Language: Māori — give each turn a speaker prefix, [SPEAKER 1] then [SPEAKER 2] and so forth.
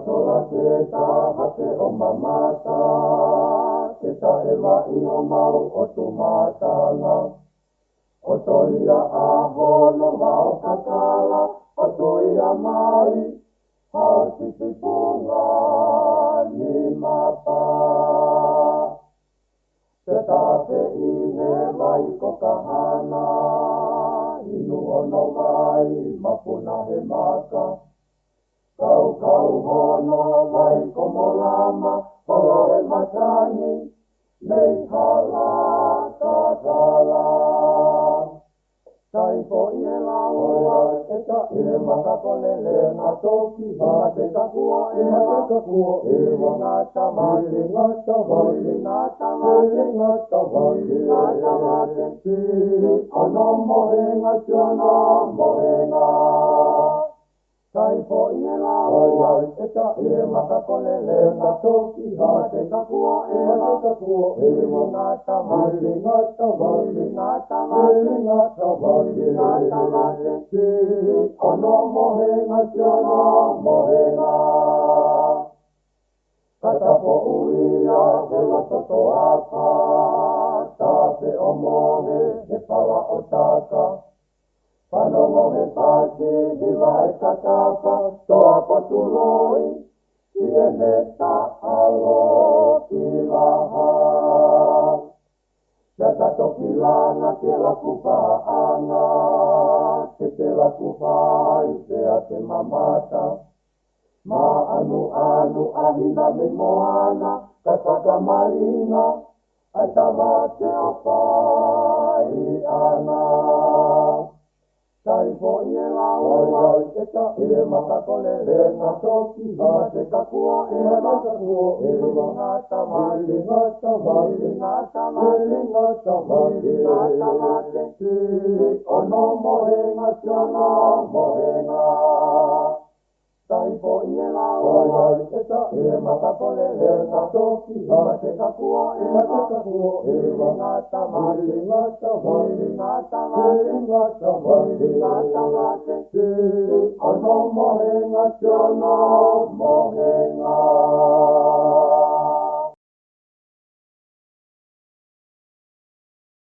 [SPEAKER 1] tola ke taha te o mamata, ke tahe mai o mau o tu matanga. O toia a hono mau kakala, o toia mai, hao titipunga ni mapa. Te tape i he mai ko kahana, inu ono mai mapuna he maka. Kau kau hono mai ko molama, holo e matangi, nei hala kakala. Tai po i e laua, e ka e makapolele ngā toki, e ma te kakua e ma te kakua e ngā tamate, ngā tamate, ngā tamate, ngā tamate, ngā tamate, ono mohenga, tiono mohenga. Tai po i e laua, e ka e makapolele ngā toki, e ma te kakua e ma te kakua e ngā tamate, ngā tamate, ngā tamate, ngā tamate, ngā tamate, ono mohenga, tiono mohenga. Katapo uia, he lototo apa, tape o mohe, he pala o taka. Panomo he pati, hi vai katapa, toa potuloi, i e me ta alo ki laha. Te tato ki lana, te la kupa ana, te la kupa ai, te a te mamata. Ma anu anu ahina me moana, ka whakamarina, ai tawa te o pai ana. Tai po i e laua, e ka e makapolele ngā toki, ma te kakua e ma kakua e ngā tamate, ngā tamate, ngā tamate, ngā tamate, ngā tamate, ono mohenga, tiono mohenga. Tai po i e laua, e ka e makapolele ngā toki, ma te kakua e ma kakua e ngā tamate, ngā tamate, ngā tamate, ngā tamate, ngā tamate, ono mohenga, tiono mohenga.